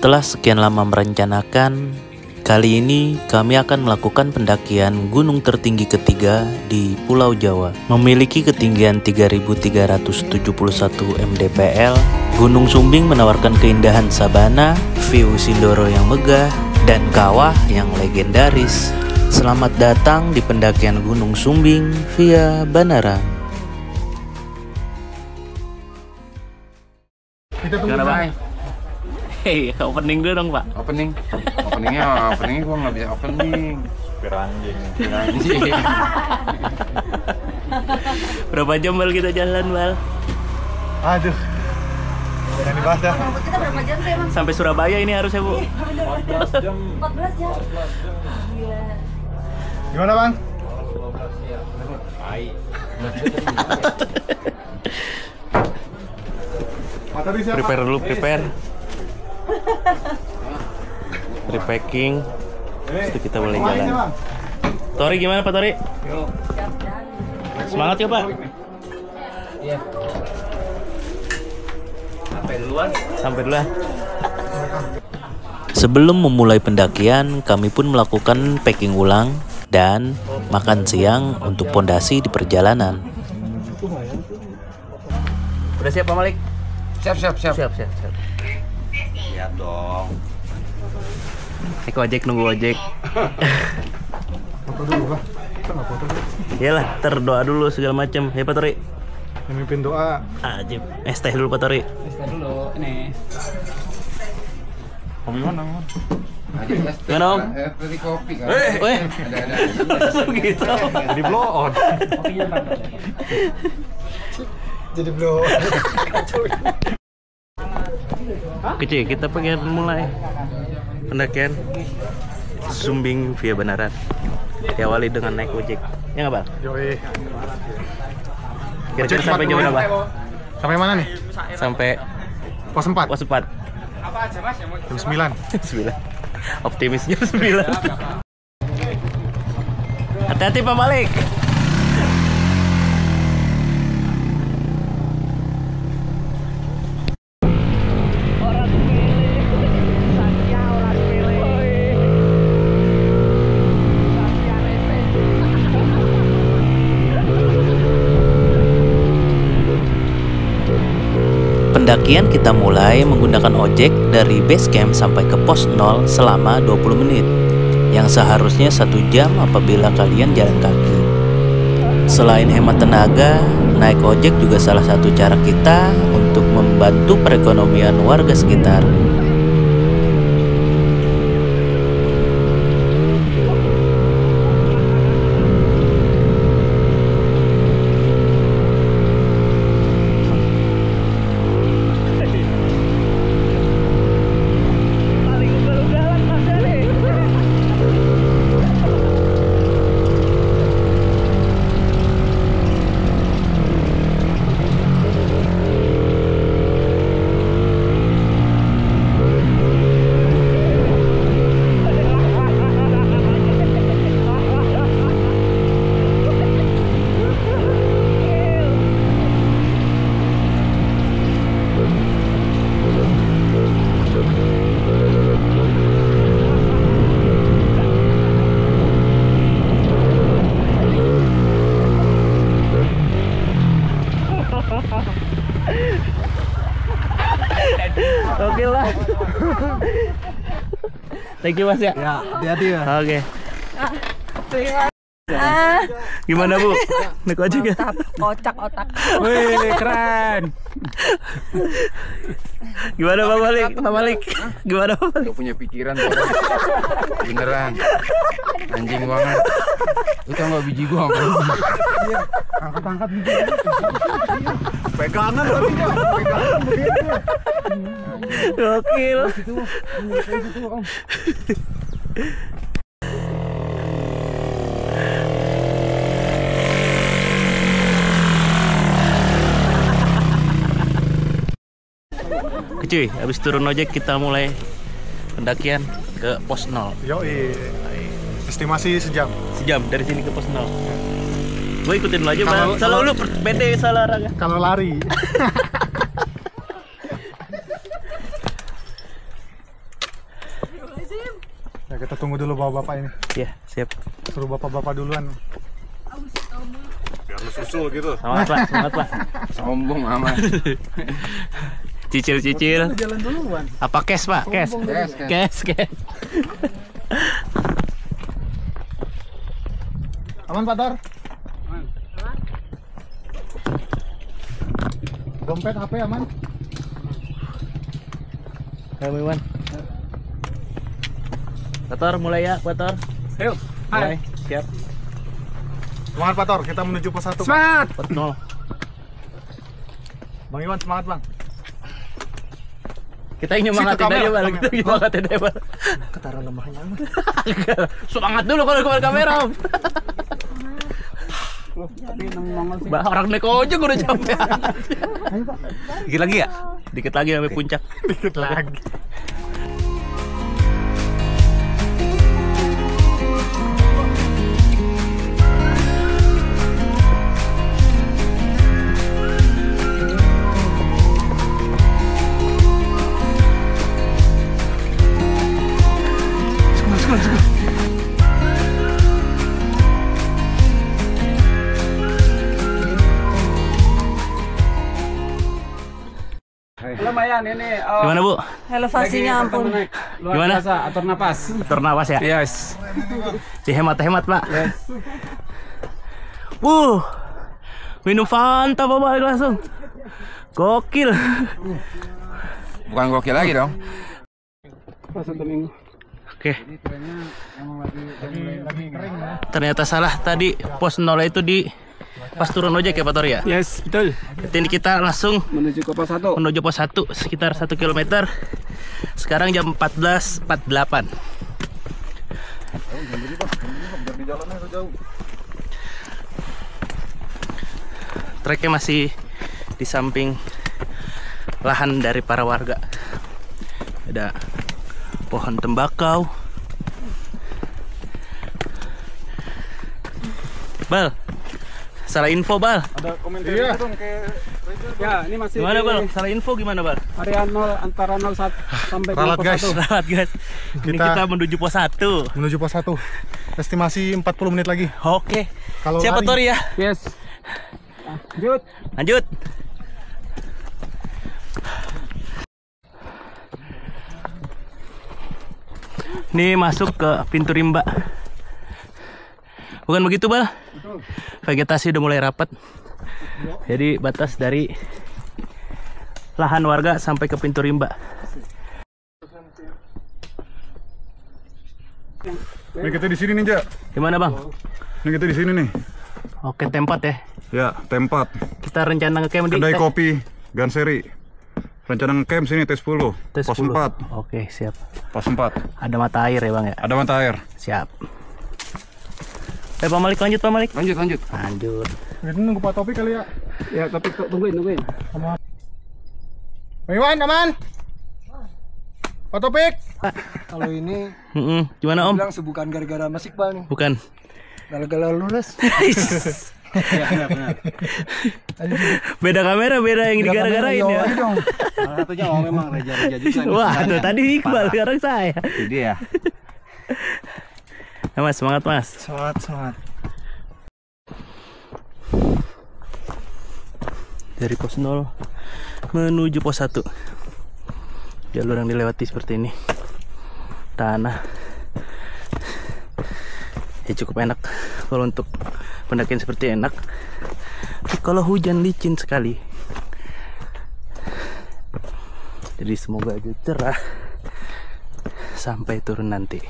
Setelah sekian lama merencanakan, kali ini kami akan melakukan pendakian gunung tertinggi ketiga di Pulau Jawa. Memiliki ketinggian 3.371 mdpl, Gunung Sumbing menawarkan keindahan sabana, view Sindoro yang megah, dan kawah yang legendaris. Selamat datang di pendakian Gunung Sumbing via Banaran. Gimana Bang? Hei, opening dulu dong Pak. Openingnya gua nggak bisa opening. Anjing. Berapa jam Bal kita jalan Bal? Aduh, jangan dibahas dah. Kita berapa jam sih Bang? Sampai Surabaya ini harusnya Bu. 14 jam. Gila. Gimana Bang? Prepare dulu, prepare. Repacking. Terus kita boleh jalan. Tori gimana Pak Tori? Semangat ya Pak? Iya. Sampai duluan. Sebelum memulai pendakian, kami pun melakukan packing ulang dan makan siang untuk pondasi di perjalanan. Udah siap Pak Malik? Siap. Siap. Siap dong. Ojek nunggu ojek. Foto dulu Pak. Kita nggak foto dulu. Iyalah, terdoa dulu segala macam. Ya Pak Tori. Memimpin doa. Ajib. Teh dulu Pak Tori. Teh dulu, ini. Kopi mana? Gimana Om? Tadi kopi kan. Weh. Ada. Begitu. Jadi blow on. Jadi blow on. Kecil, kita pengen mulai pendakian Sumbing via Banaran. Diawali dengan naik ojek. Ya nggak Bang? Yoi. Kira-kira Ojek sampai jam 40. berapa? Sampai mana nih? Sampai Pos 4. pos 4. Jam 9. 9. Optimis jam 9. Hati-hati Pak Malik. Pendakian kita mulai menggunakan ojek dari base camp sampai ke pos 0 selama 20 menit, yang seharusnya 1 jam apabila kalian jalan kaki. Selain hemat tenaga, naik ojek juga salah satu cara kita untuk membantu perekonomian warga sekitar. Oke lah. Thank you Mas ya. Ya, hati-hati ya. Oke. Gimana Bu? Naik ojek ya? Kocak otak. Wih, keren. Gimana Pak Malik? Pak Malik? Gimana Pak Malik? Gak punya pikiran tuh. Beneran. Anjing banget. Lu tau gak biji gua apa? Angkat-angkat biji. Pegangan tapi Kak. Pegangan begitu. Gokil. Cuy, habis turun ojek kita mulai pendakian ke pos 0. Yoi. Estimasi sejam. Sejam dari sini ke pos 0. Gue ikutin lo aja, Kalau- Bang. Salah lu pede salah olahraga. Kalau lari. kita tunggu dulu bapak-bapak ini. Ya, siap. Suruh bapak-bapak duluan. Biar lu susul gitu. Semangat Pak, semangat Pak. Sombong amat. Cicil-cicil. Jalan duluan. Apa cash Pak? Cash. Cash. Aman Pak Tor? Dompet HP aman? Ayo Iwan. Kotor mulai ya, Kotor. Ayo. Mulai. Siap. Semangat Pak Tor, kita menuju pos 1. Semangat. Potno. Bang Iwan semangat Bang. Kita ingin nyemangatin kamera, aja Bang. kamera. Kita nyemangatin aja Bang. Ketara lemahnya. Semangat dulu kalau ke kamera Om. Bah, orang naik ojek udah capek. Dikit lagi ya? Dikit lagi sampai puncak. Dikit lagi. Lumayan ini. Gimana Bu? Elevasinya ampun. Luar Gimana? biasa, atur napas. Ternapas ya? Yes. Dihemat-hemat Pak. Minum Fanta Pak balik langsung. Gokil. Bukan gokil lagi dong. Pas 1 minggu. Oke. Ternyata salah tadi pos 0 itu di pas turun ojek ya Pak Tor ya? Yes, betul. Ini kita langsung Menuju ke pos 1. menuju pos 1 sekitar 1 km. Sekarang jam 14.48. Treknya masih di samping lahan dari para warga. Ada pohon tembakau. Bal, salah info Bal. Ada komentar dong ke Ya, ini masih Gimana di Bal? Salah info gimana Bal? area 0 antara 01 sampai Ralat, pos guys. 1. Selamat guys. Ini kita menuju pos 1. menuju pos 1. Estimasi 40 menit lagi. Oke. Kalau Siapa lari- Tori ya? Yes. Lanjut. Lanjut. Ini masuk ke pintu rimba. Bukan begitu, Bal? Vegetasi udah mulai rapat. Jadi batas dari lahan warga sampai ke pintu rimba. Ini kita di sini nih, Jak. Gimana, Bang? Ini kita di sini nih. Oke, tempat ya. Ya, tempat. Kita rencana ngecamp di Kedai kopi Ganseri. Rencana ngecamp sini T10. Pos 10. 4. Oke, siap. Pos 4. Ada mata air ya, Bang ya? Ada mata air. Siap. Pak Malik lanjut, Pak Malik. Lanjut. Lanjut. Ini nunggu Pak Topik kali ya. Ya, tapi tungguin. Bang Iwan, aman? Pak Topik. Kalau ini Gimana Om? bilang bukan gara-gara Mas Iqbal nih, Bukan. gara-gara lulus. Beda kamera, beda yang digara-garain ya. Salah satunya memang raja-raja juga. Wah, tuh tadi Iqbal, sekarang saya. Jadi ya. Nah, Mas, semangat Mas. Semangat. Dari pos 0 menuju pos 1. Jalur yang dilewati seperti ini. Tanah. Ya cukup enak. Kalau untuk pendakian seperti enak. Tapi kalau hujan licin sekali. Jadi semoga aja cerah sampai turun nanti.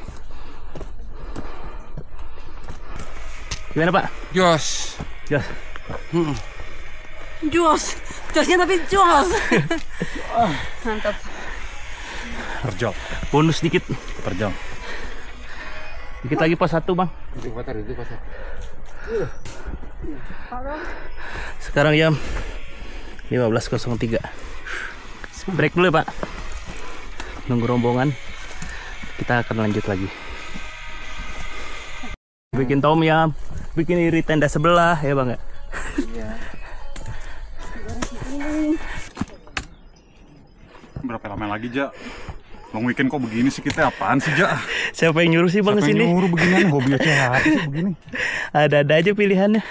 Gimana Pak? Jos. Jas. Josnya tapi jos. Mantap. Terjal. Bonus dikit. Terjal. Dikit lagi pos 1 Bang. Itu pasar. Sekarang jam 15.03. Break dulu ya Pak. Nunggu rombongan. Kita akan lanjut lagi. Bikin tom yam, bikin iri tenda sebelah ya Bang ya. Iya. Berapa lama lagi, Jak? Long weekend kok begini sih kita, apaan sih, Ja? Siapa yang nyuruh sih Bang Siapa kesini? yang nyuruh beginian, hobi aja sih begini. Ada aja pilihannya. Di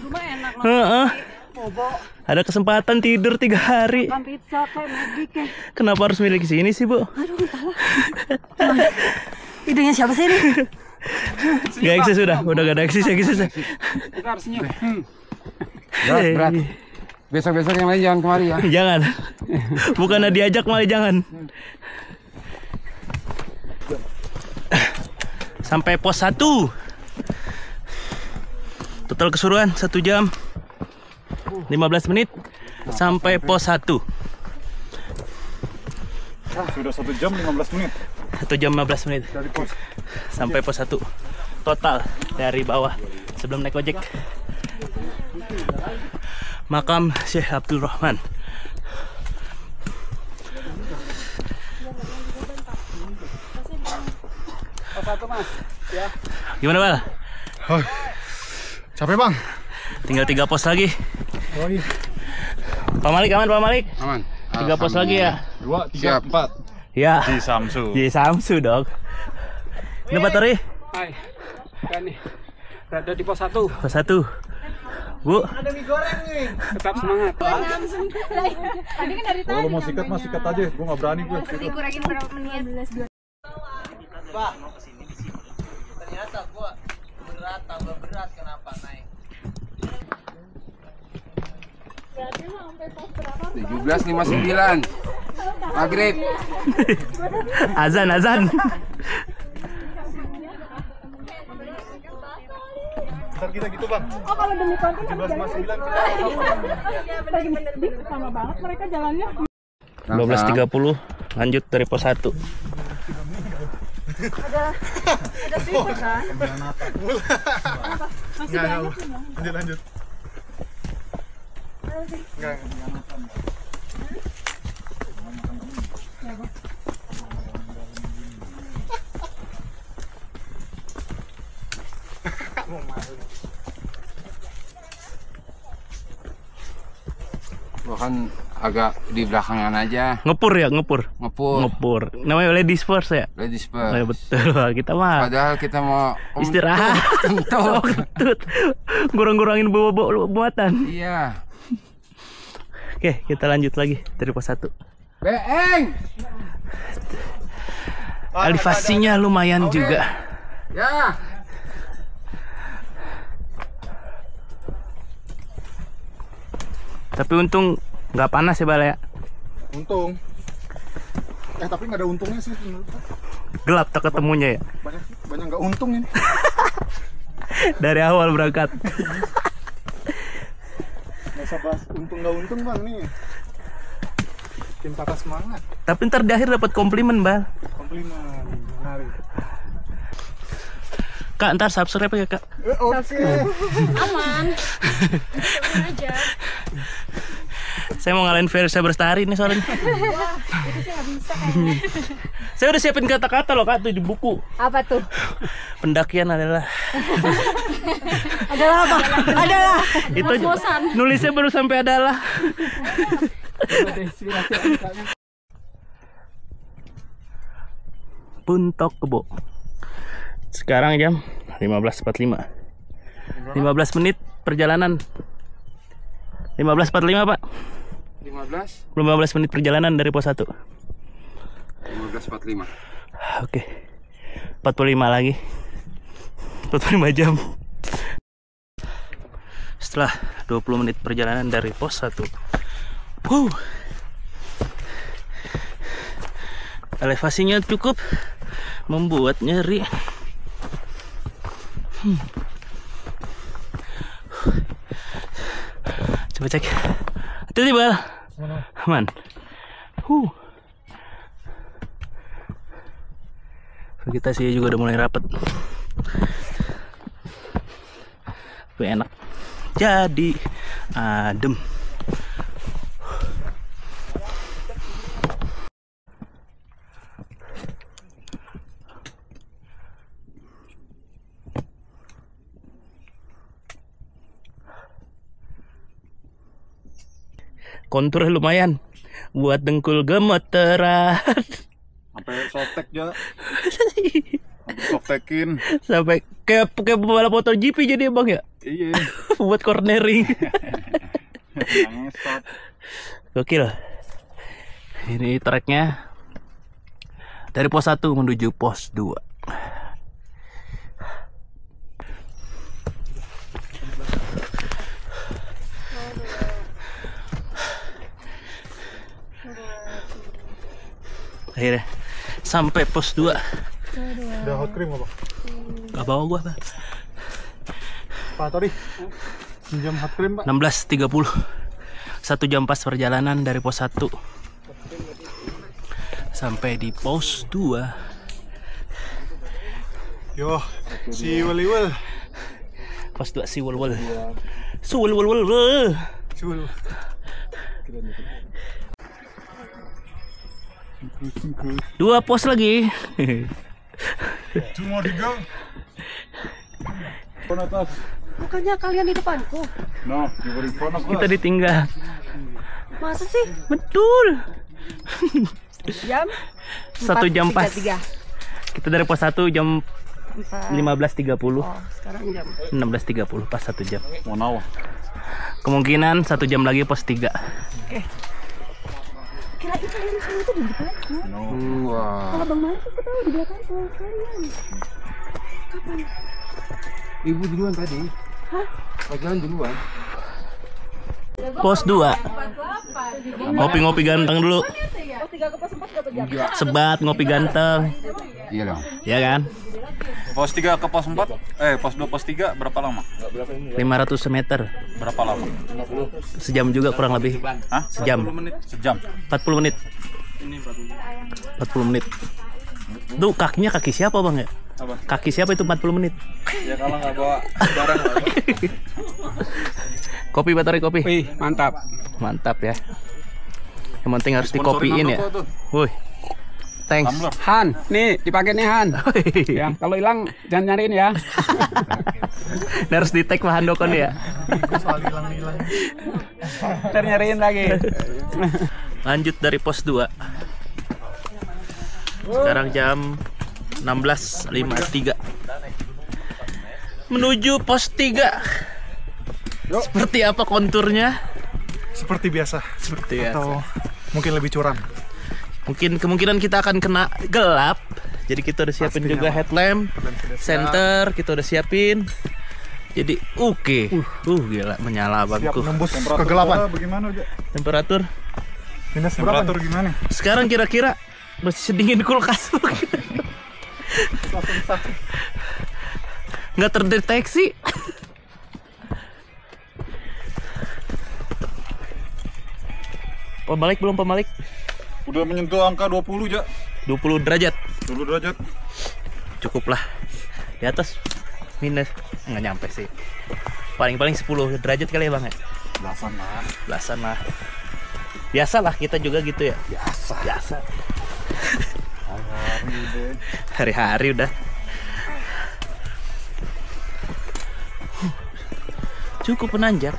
rumah enak Heeh. bobo, Ada kesempatan tidur 3 hari. makan pizza kayak Maggi kayak. Kenapa harus milih sini sih, Bu? Aduh, entahlah. Idenya siapa sih ini? Gak eksis udah gak ada eksis ya guys. Kita harus senyum. Berat. Besok-besok yang lain jangan kemari ya. Jangan. Bukannya diajak malah jangan. Sampai pos 1. Total keseruan 1 jam 15 menit sampai pos 1. Sudah 1 jam 15 menit 1 jam 15 menit dari pos. sampai pos 1. Total dari bawah sebelum naik ojek. Makam Syekh Abdul Rahman. Pos 1 Mas. Ya. Gimana Bal? Capek Bang. Tinggal 3 pos lagi. Oh iya. Pak Malik aman Pak Malik? Aman. 3 pos lagi ya? 2, 3, Siap. 4. Ya. Di Samsu. Di Samsu dong. Ini baterai Hai. Kan nih. Berada di pos 1. pos 1. Bu, Tetap semangat. Kalau mau sikat mas sikat aja, gue nggak berani gue. Dikurangin berapa menit? Ternyata gua berat tambah berat, kenapa naik? 17.59 Maghrib. azan. Ntar kita gitu Bang. Oh, kalau demi konten 17,9 sama banget mereka jalannya. 12.30 lanjut dari pos 1. Ada sweeper kan? Masih banyak. Lanjut. Gua kan agak di belakangan aja. Ngepur ya, ngepur. Ngepur. Namanya ladies first ya? Ladies Oh, ya first. betul. Kita mah Padahal kita mau istirahat. Oh, kentut. Ngurang-ngurangin bobot muatan. Iya. Oke, kita lanjut lagi dari pos 1. Beeng. Elevasinya lumayan juga. Ya. Tapi untung nggak panas ya Bal ya. Untung. Tapi nggak ada untungnya sih. Gelap tak ketemunya ya. Banyak nggak untung ini. Dari awal berangkat. Nggak usah bahas untung nggak untung Bang nih. Tim patah semangat. Tapi ntar di akhir dapat komplimen Bal. Komplimen. Menarik. Kak, ntar subscribe ya Kak. Oke. Aman. Coba aja. Saya mau ngalahin Versa Bestari nih soalnya. Itu sih nggak bisa kayaknya. Saya udah siapin kata-kata loh Kak tuh di buku. Apa tuh? Pendakian adalah Adalah apa? Adalah. itu nulisnya baru sampai adalah. Puntok Kebo. Sekarang jam 15.45. 15 menit perjalanan. 15.45 Pak. 15. 15 menit perjalanan dari pos 1. 15.45. Oke. 45 lagi. 45 jam. Setelah 20 menit perjalanan dari pos 1. Elevasinya cukup membuat nyeri. Coba cek. Hati-hati Bal. Aman. Vegetasinya juga udah mulai rapet. Tapi enak. Jadi adem. Konturnya lumayan. buat dengkul gemeteran. Sampai softtek ya. Softekin. Sampai kayak pembalap motor GP jadi bang ya. Iya. Buat cornering. Ngesot. Gokil. Ini treknya dari pos 1 menuju pos 2. Akhirnya sampai pos 2. Udah hot cream apa? Gak bawa gua, Pak. Pak Tori, pinjam hot cream, Pak. 16.30. 1 jam pas perjalanan dari pos 1 sampai di pos 2. Yo, si Waliwal. Pos 2 si wul-wul. Suwul-wul-wul. Sul. 2 pos lagi. 2 more to go. Phone atas. Bukannya kalian di depanku? No, you were in front of Kita us. ditinggal. Masa sih? Betul. Jam? 1 jam pas. 4.33. Kita dari pos 1 jam 15.30. Oh, sekarang jam 16.30 pas 1 jam. Mau nawa. Kemungkinan 1 jam lagi pos 3. kirain kalian semua itu di depanku. Wah. Kalau Bang Malik aku tahu di belakangku kalian. Kapan? Ibu duluan tadi. Hah? Jalan duluan. Pos 2. Ngopi-ngopi ganteng dulu. Pos 3 ke pos 4 berapa jam? Sebat ngopi ganteng. Iya dong. Ya kan? Pos 3 ke pos 4, pos 2 pos 3 berapa lama? 500 meter. Berapa lama? Sejam juga kurang lebih. Hah? Sejam. Sejam. 40 menit. 40 menit. Tuh kakinya kaki siapa bang ya? Apa? Kaki siapa itu 40 menit? Ya kalau nggak bawa barang. Kopi Batari kopi. Wih, mantap. Mantap ya. Yang penting harus dikopiin ya. Woi. Thanks. Tumbler. Han, nih dipakai nih Han. Ya, kalau hilang jangan nyariin ya. Ini harus di tag bahan dokon ya. Ntar nyariin lagi. Lanjut dari pos 2. Sekarang jam 16.53. Menuju pos 3. Seperti apa konturnya? Seperti biasa. Seperti biasa. Atau mungkin lebih curam. Mungkin kemungkinan kita akan kena gelap. Jadi kita udah siapin Pastinya, juga Pak. headlamp, center kita udah siapin. Jadi oke. Gila menyala Siap abangku. menembus kegelapan. Bagaimana aja? Temperatur Minus berapa? Temperatur gimana? sekarang kira-kira masih sedingin kulkas. Nggak terdeteksi. Pembalik belum pembalik? Udah menyentuh angka 20 ya. 20 derajat. 20 derajat. Cukup lah. Di atas minus nggak nyampe sih. Paling-paling 10 derajat kali ya bang ya. Belasan lah. Belasan lah. Biasa lah kita juga gitu ya. Biasa. Hari-hari udah. Cukup menanjak.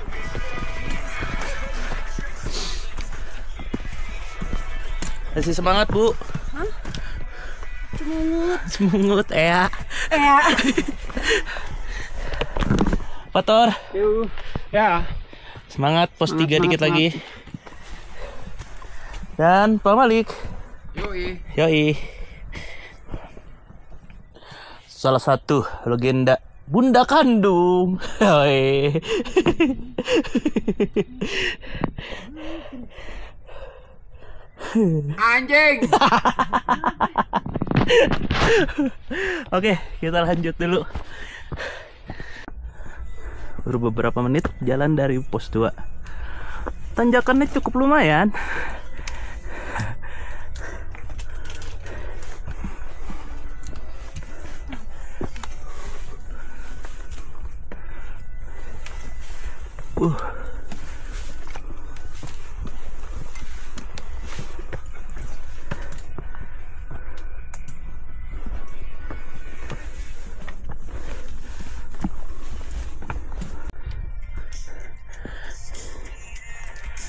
Masih semangat bu. Hah? Semungut ya. Pator. Ya. Semangat pos 3 dikit semangat. lagi. Dan Pak Malik. Yoi. Salah satu legenda Bunda Kandung. Yoi. Anjing. Oke, kita lanjut dulu. Baru beberapa menit jalan dari pos 2. Tanjakannya cukup lumayan.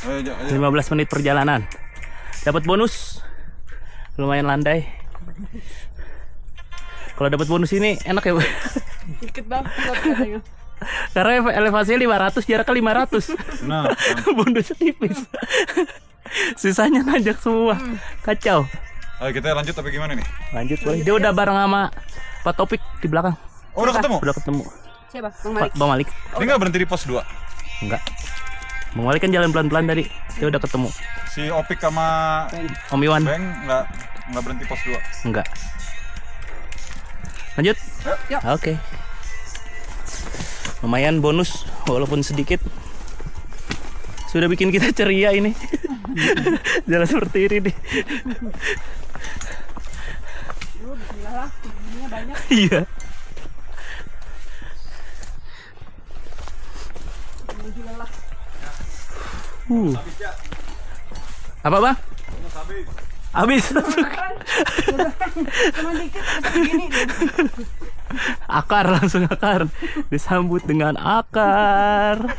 Ayo, 15 menit perjalanan. Dapat bonus. Lumayan landai. Kalau dapat bonus ini enak ya, Bu? Dikit banget katanya. Karena elevasinya 500, jaraknya 500. Nah, Bonusnya tipis. Sisanya nanjak semua. Kacau. ayo kita lanjut tapi gimana nih? Lanjut, Boy. Dia udah bareng sama Pak Topik di belakang. Oh, udah ketemu? Udah ketemu. Siapa? Bang Malik. Bang Malik. Ini nggak berhenti di pos 2? Enggak. Bang Malik kan jalan pelan-pelan tadi. Dia udah ketemu. Si Opik sama Om Iwan. Beng nggak berhenti pos 2? Enggak. Lanjut. Yuk. Oke. Lumayan bonus walaupun sedikit. Sudah bikin kita ceria ini. Jalan seperti ini nih. Bismillah lah, giginya banyak. Iya. Alhamdulillah. Apa, Bang? Habis langsung. Cuma dikit segini deh. Akar, langsung akar. Disambut dengan akar.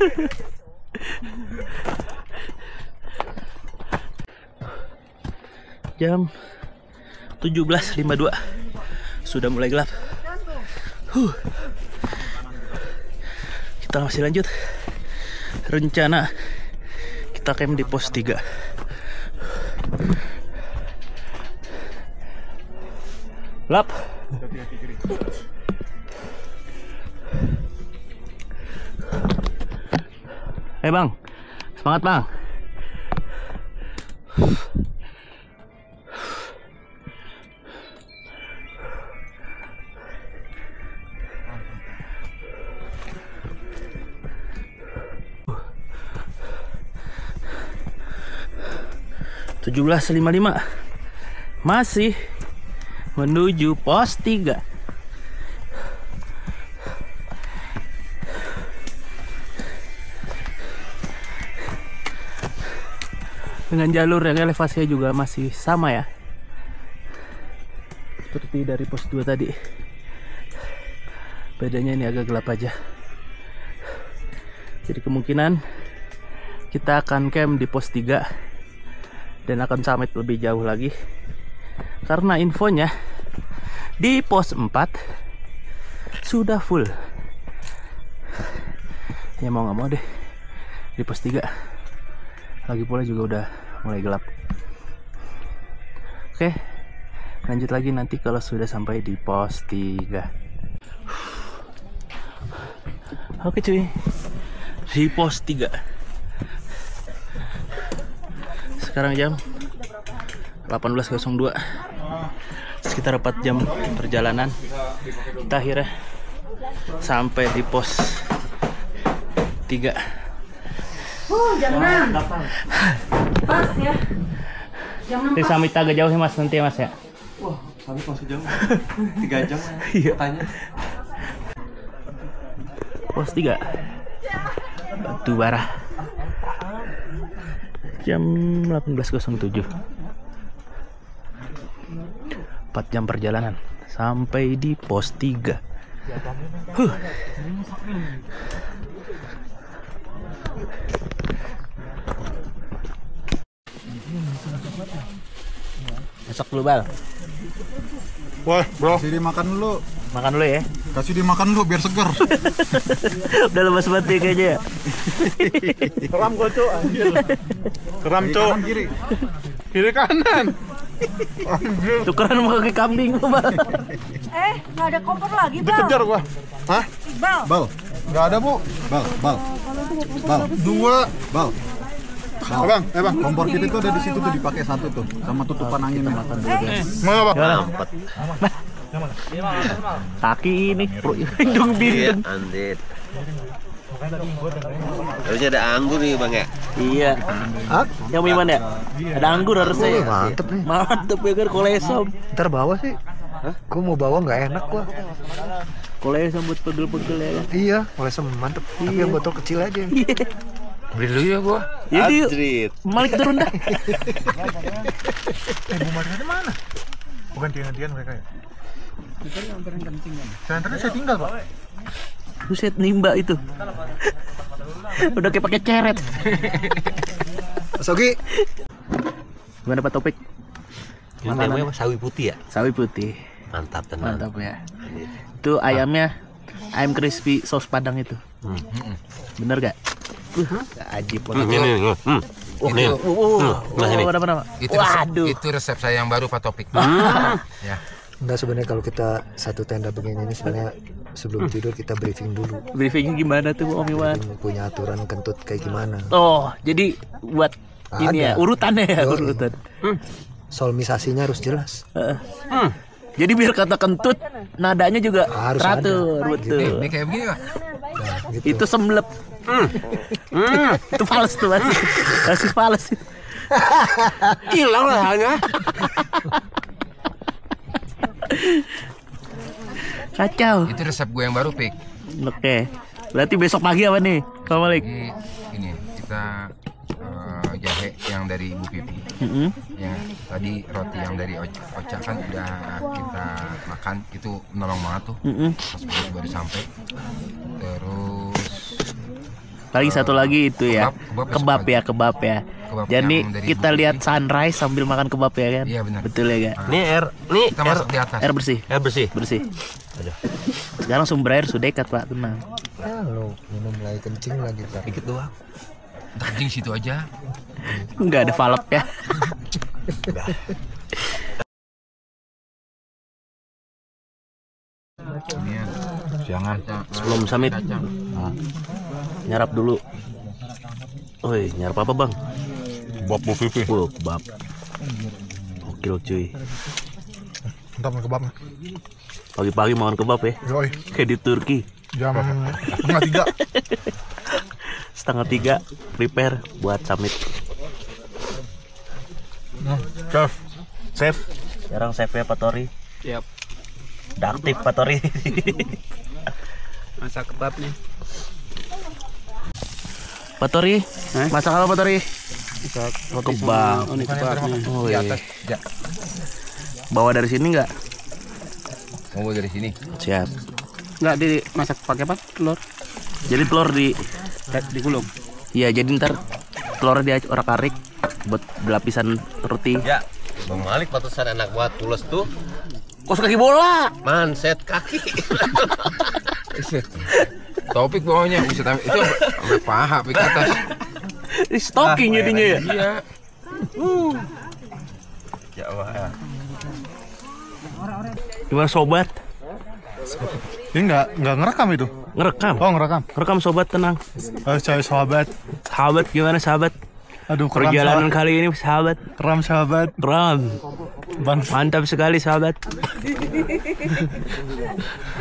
Jam 17.52. Sudah mulai gelap. Kita masih lanjut. Rencana kita camp di pos 3. Gelap. Bang, semangat Bang. (17.55) masih menuju pos 3. Dengan jalur yang elevasinya juga masih sama ya, seperti dari pos 2 tadi. Bedanya ini agak gelap aja. Jadi kemungkinan kita akan camp di pos 3 dan akan summit lebih jauh lagi, karena infonya di pos 4 sudah full. Ya mau nggak mau deh di pos 3. Lagi pula juga udah mulai gelap. Oke, lanjut lagi nanti kalau sudah sampai di pos 3. Oke cuy, di pos 3. Sekarang jam 18.02. Sekitar 4 jam perjalanan kita akhirnya sampai di pos 3. Jam 6. Pas ya. Jam 6. Summit agak jauh ya Mas nanti ya Mas ya. Wah, sampai masih jauh. 3 jam ya. Iya. Tanya. Pos 3 Batu Bara. Jam 18.07. 4 jam perjalanan sampai di pos 3. Masuk dulu Bal. Wah, bro. Kasih dimakan dulu. Makan dulu ya. Kasih dimakan dulu biar seger. Udah lemas banget ya kayaknya ya. Keram gua, Cuk. Anjir. Keram, Cuk. Kanan kiri. Kiri kanan. Tukeran sama kaki kambing lu Bal. Nggak ada kompor lagi, Bang. Dikejar gua. Hah? Iqbal. Bal. Enggak ada, Bu. Bal. Bal. 2. Bal. Bang, Bang. Kompor kita tuh ada di situ tuh, dipakai satu tuh sama tutupan angin makan dulu. Mana, Bang? Kaki ini hidung bindeng. Andit. Harusnya ada anggur nih Bang ya. Iya. Yang gimana ya? Ada anggur harusnya. Ya? Mantep nih. Mantep ya kan kolesom. Ntar bawa sih. Gua mau bawa nggak enak gua. Kolesom buat pegel-pegel ya kan. Iya, kolesom mantep. Tapi yang botol kecil aja. Beli dulu ya gua. Jadi Adrit. Malik turun dah. Bu Mariana mana? Bukan gantian mereka ya? Santarnya saya tinggal, Pak. Buset nimba itu. Udah kayak pakai ceret. Mas Ogi. Gimana Pak Topik? Ini namanya sawi putih ya? Sawi putih. Mantap tenang. Mantap ya. Itu ayamnya ayam crispy saus padang itu. Bener gak? Ajib banget. Ini. Nah ini. Itu resep saya yang baru Pak Topik. Ya. Enggak, sebenarnya kalau kita satu tenda begini ini sebenarnya sebelum tidur kita briefing dulu. Briefingnya gimana tuh Om Iwan? Punya aturan kentut kayak gimana? Oh, jadi buat ini ya urutannya ya, urutan. Solmisasinya harus jelas. Jadi biar kata kentut nadanya juga harus teratur, betul. Ini kayak begini Pak. Nah, gitu. Itu semblep. Itu fals tuh masih fals. Hilang lah hanya. Kacau. Itu resep gue yang baru Pik. Oke. Berarti besok pagi apa nih, Pak Malik? Ini kita jahe yang dari Ibu Pipi. Yang tadi roti yang dari Ocha kan udah kita makan, itu menolong banget tuh. Pas baru sampai. Terus lagi satu lagi itu ya, kebab ya. Jadi kita lihat sunrise sambil makan kebab ya kan? Iya benar. Betul ya gak? Ini kita masuk di atas. Air bersih. Bersih. Sekarang sumber air sudah dekat Pak, tenang. Halo, minum lagi kencing lagi Pak. Dikit doang. Kencing situ aja. Enggak ada valve ya. Jangan. Sebelum summit. Nyarap dulu. Oi, nyarap apa Bang? Kebab Bu Vivi. Kebab. Oke cuy. Mantap kebabnya. Pagi-pagi makan kebab ya? Yoi. Kayak di Turki. Jam 2:30. 2:30 prepare buat summit. Chef. Sekarang chefnya Pak Tori. Siap. Udah aktif Pak Tori. Masak kebab nih. Pak Tori, masak apa Pak Tori? Masak kebab. Ini kebabnya. Di atas. Ya. Bawa dari sini nggak? Mau dari sini. Siap. Nggak dimasak pakai apa? Telur. Jadi telur digulung. Iya, jadi ntar telurnya diorak-arik buat lapisan roti. Ya, Bang Malik patusan enak buat tules tuh. Kos kaki bola. Manset kaki. Topik bawahnya itu sampai paha Pik atas. Stocking jadinya ya. Iya. Ya Allah. Gimana sobat? Ini nggak ngerekam itu? Ngerekam. Oh ngerekam. Rekam sobat, tenang. Cewek sahabat. Sahabat gimana sahabat? Aduh keren. Perjalanan kali ini sahabat. Keren sahabat. Keren. Bang. Mantap sekali sahabat.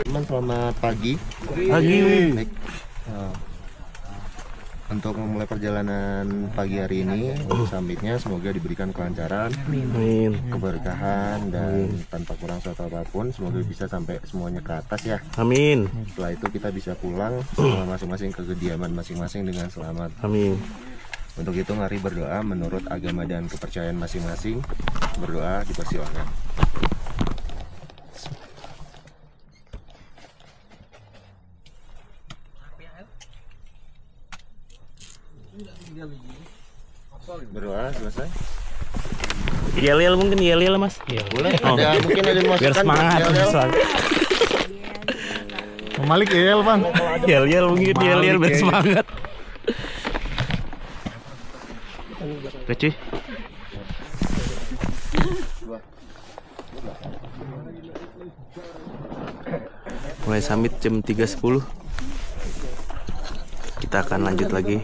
Teman selamat pagi. Baik. Untuk memulai perjalanan pagi hari ini untuk summitnya semoga diberikan kelancaran, keberkahan dan tanpa kurang suatu apapun. Semoga bisa sampai semuanya ke atas ya. Amin. Setelah itu kita bisa pulang masing-masing ke kediaman masing-masing dengan selamat. Amin. Untuk itu mari berdoa menurut agama dan kepercayaan masing-masing. Berdoa dipersilakan. Berdoa selesai. Yel mungkin yel Mas. Boleh. Ada mungkin ada masukan. Biar semangat. Malik yel Bang. Yel mungkin yel biar semangat. Oke. Mulai summit jam 3.10. Kita akan lanjut lagi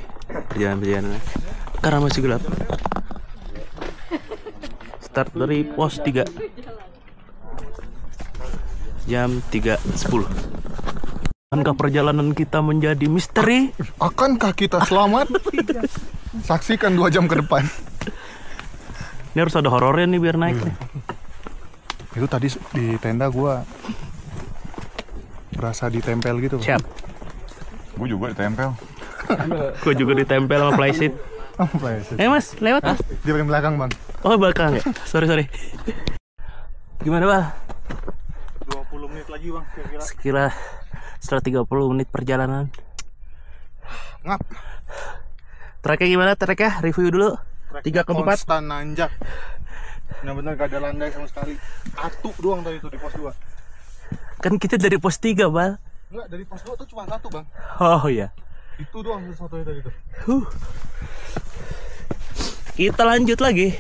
perjalanan karena masih gelap. Start dari pos 3 jam 3.10. Akankah perjalanan kita menjadi misteri? Akankah kita selamat? Saksikan 2 jam ke depan. Ini harus ada horornya nih biar naik nih. Itu tadi di tenda gua berasa ditempel gitu. Siap. Gue juga ditempel. Gue juga ditempel sama playseat. Mas, lewat Mas. Di bagian belakang Bang. Oh belakang ya? Sorry. Gimana Bang? 20 menit lagi Bang kira-kira. Sekira setelah 30 menit perjalanan. Ngap. Treknya gimana? Treknya review dulu. 3 keempat. Konstan nanjak. Benar-benar gak ada landai sama sekali. Atu doang tadi itu di pos 2. Kan kita dari pos 3, Bal. Enggak, dari pos 2 tuh cuma 1, Bang. Oh iya. Itu doang satunya tadi tuh. Kita lanjut lagi.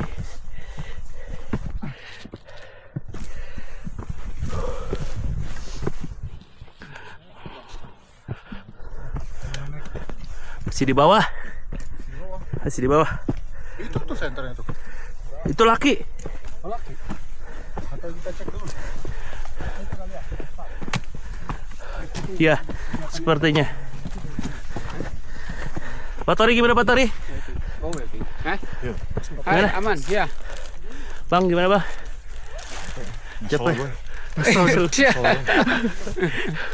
Masih di bawah. Masih di bawah. Itu tuh senternya tuh. Itu laki. Oh, laki. Atau kita cek dulu. Ya, sepertinya. Pak Tori gimana, Pak Tori? Gimana? Aman, ya. Bang gimana, Bang? Cepet.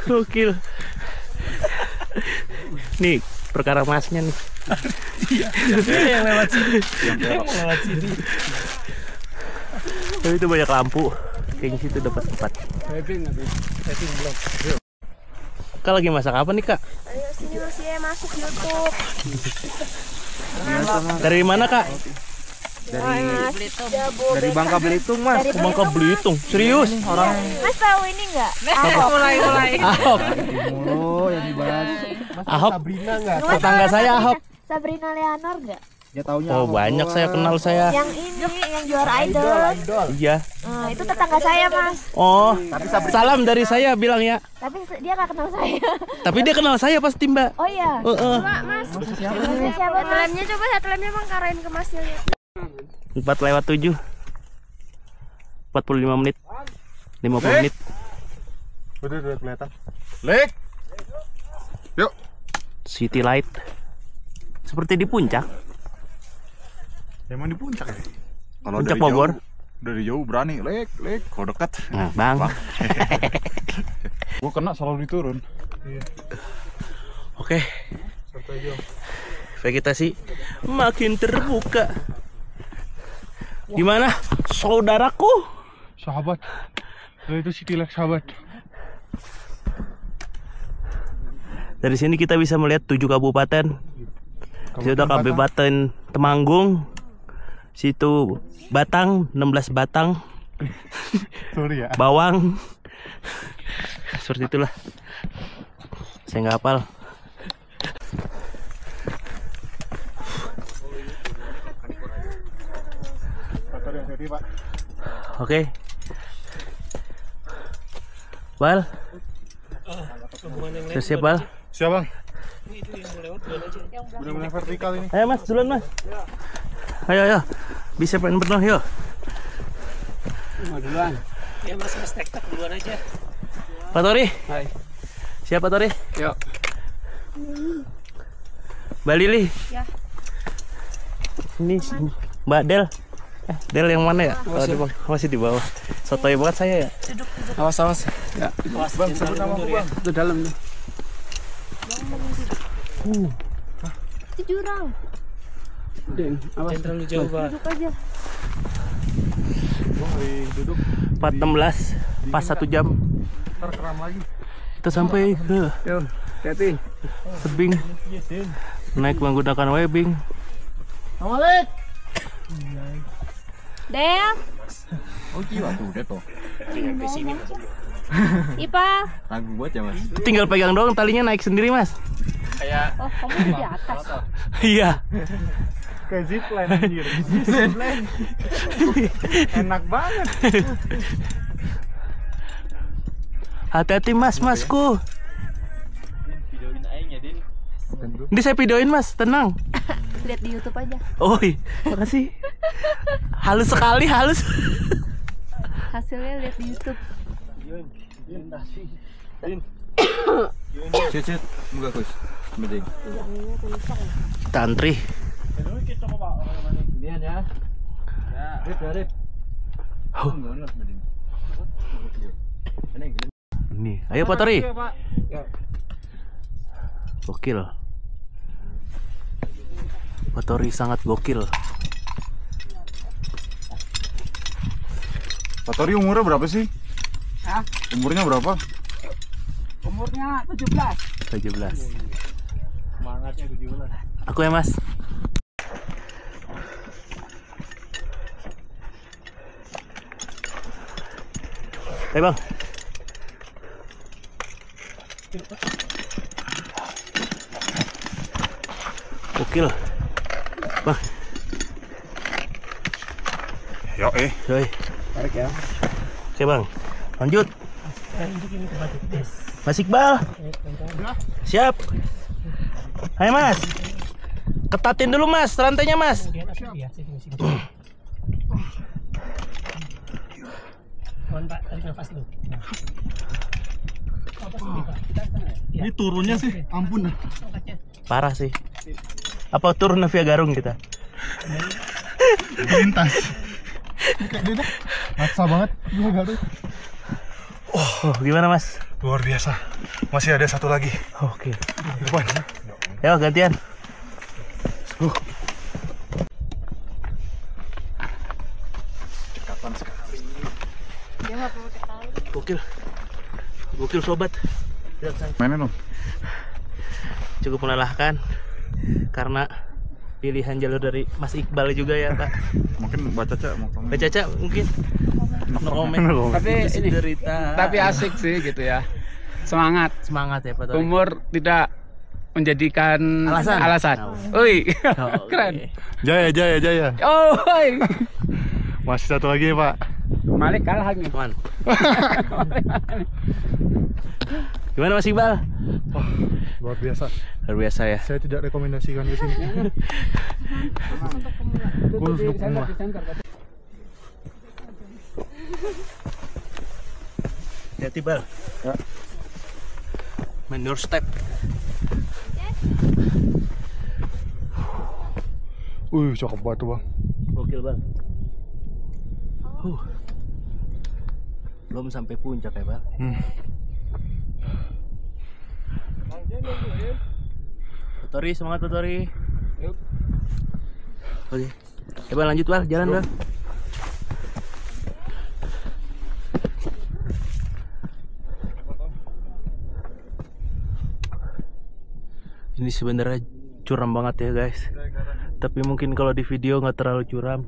Gokil. Nih, perkara masnya nih. Yang lewat sini. Yang lewat sini. Tapi itu banyak lampu. Kayaknya situ dapat tempat. Taping belum. Kak lagi masak apa nih, Kak? Ayo sini Mas ya, masuk YouTube. Dari mana, Kak? Dari Bangka Belitung, Mas. Dari Bangka Belitung. Serius? Orang. Mas tahu ini enggak? Mulai. Ahok. Oh, yang dibahas. Ahok. Sabrina enggak? Tetangga saya Ahok. Sabrina Leonor enggak? Ya taunya. Oh, banyak saya kenal saya. Yang ini, yang juara idol. Iya. Itu tetangga saya, Mas. Oh, salam dari saya bilang ya. Tapi dia nggak kenal saya. Tapi dia kenal saya pasti, Mbak. Oh iya. Coba, Mas. Siapa? Headlamp-nya coba headlamp-nya Bang karain ke Masnya ya. 4:07. 45 menit. 50 menit. Udah kelihatan. Lek. Yuk. City Light. Seperti di puncak. Emang di puncak ya? Kalau Puncak dari Bogor. Jauh, dari jauh berani, lek. Kalau dekat. Nah, Bang. Gua kena selalu diturun. Oke. Vegetasi makin terbuka. Gimana, saudaraku? Sahabat. Itu City Light sahabat. Dari sini kita bisa melihat 7 kabupaten. Situ Kabupaten Temanggung. Situ Batang, 16 Batang. Sorry ya. Bawang. Seperti itulah. Saya nggak hafal. Oke. Bal. Siap, Bal? Siap, Bang. Benar-benar vertikal ini. Ayo, Mas, duluan, Mas. Ayo. Bisa pengen berenang, yuk. Duluan. Ya, Mas tek-tek duluan aja. Pak Tori. Hai. Siap, Pak Tori? Yuk. Mbak Lili. Ya. Ini Mbak Del. Del yang mana ya? Masih di bawah. Sotoy banget saya ya. Duduk. Awas. Ya. Bang, sebut nama aku, Bang. Itu dalam nih. Itu jurang. Awas terlalu jauh, Pak. Duduk aja. Duduk. 4:16 pas 1 jam. Ntar keram lagi. Kita sampai ke Yuk, hati. tebing. Naik menggunakan webbing. Amalek. Del. Oh gila tuh, udah tuh. Sampai sini Mas. Ipa. Ragu buat ya, Mas. Tinggal pegang doang, talinya naik sendiri, Mas. Kayak Oh, kamu di atas. Iya. Kayak zipline anjir. Zipline. Enak banget. Hati-hati, Masku. Videoin aja, Din. Ini saya videoin, Mas, tenang. Lihat di YouTube aja. Oh, makasih. Halus sekali, halus. Hasilnya lihat di YouTube. Cet, enggak, Gus. Mending. Kita antri. Kemudian ya. Rip. Nih, ayo Pak Tori. Gokil. Pak Tori sangat gokil. Pak Tori umurnya berapa sih? Hah? Umurnya berapa? Umurnya 17. 17. Semangatnya 17. Aku ya, Mas. Ayo bang. Oke loh. Bang. Yoi. Tarik ya. Oke bang. Lanjut. Mas Iqbal. Siap. Ayo mas. Ketatin dulu mas rantainya mas. Ini turunnya sih, ampun dah. Parah sih. Apa turun via Garung kita? Lintas. Kayak dia dah. Maksa banget via Garung. Oh, gimana mas? Luar biasa. Masih ada satu lagi. Oke. Depan. Ayo gantian. Cekatan sekali. Gokil sobat. Mainnya dong. Cukup melelahkan karena pilihan jalur dari Mas Iqbal juga ya Pak. Mungkin Mbak Caca mau komen. Mbak Caca mungkin no comment. Tapi ini Derita. tapi asik sih gitu ya. Semangat ya Pak Tori. Umur tidak menjadikan alasan. Oi. Keren. Jaya. Oh, oi. Masih satu lagi ya Pak. Malik kalah nih. Teman. Gimana Mas Iqbal? Wah, luar biasa. Luar biasa ya. Saya tidak rekomendasikan ke sini. Khusus untuk pemula. Hati Bal. Ya. Main your step. Cakep banget tuh bang. Gokil bang. Belum sampai puncak ya bang. Tori, semangat Tori. Yuk. Oke. Coba lanjut bang, jalan bang. Ini sebenarnya curam banget ya guys. Tapi mungkin kalau di video nggak terlalu curam.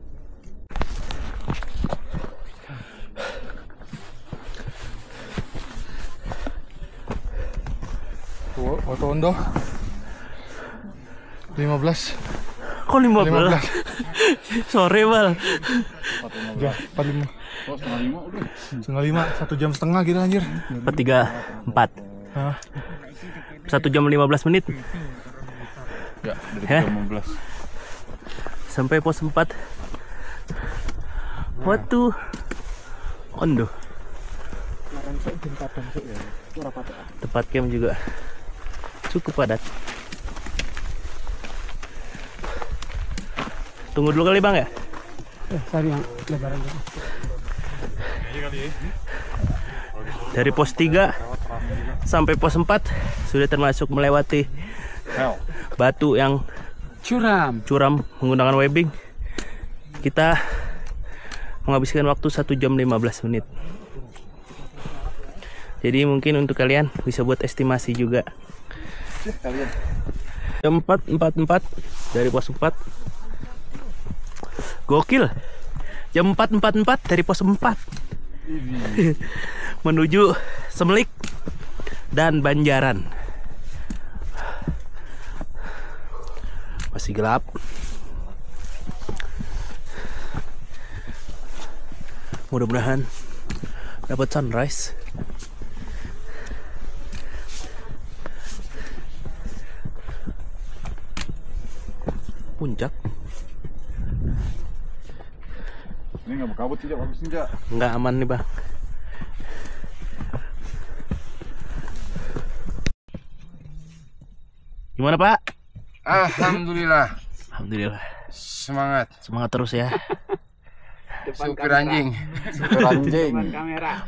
Foto Ondo 15. Kok 15? Sore bal. 45. Oh, setengah 5, 1 jam setengah kita anjir. 4. 1 jam 15 menit. Ya, dari 15. Sampai pos 4. Watu Ondo. Tempat camp juga cukup padat. Tunggu dulu kali bang ya? Cari yang lebaran dulu. Dari pos 3 sampai pos 4 sudah termasuk melewati batu yang curam menggunakan webbing. Kita menghabiskan waktu 1 jam 15 menit. Jadi mungkin untuk kalian bisa buat estimasi juga. Jam 4.44 dari pos 4. Gokil. Jam 4.44 dari pos 4 menuju Semelik dan Banjaran. Masih gelap. Mudah-mudahan dapat sunrise. Puncak. Ini nggak berkabut sih, bagus nih, Jak. Nggak aman nih, Bang. Gimana, Pak? Alhamdulillah. Alhamdulillah. Semangat. Semangat terus ya. Supir anjing. Supir anjing.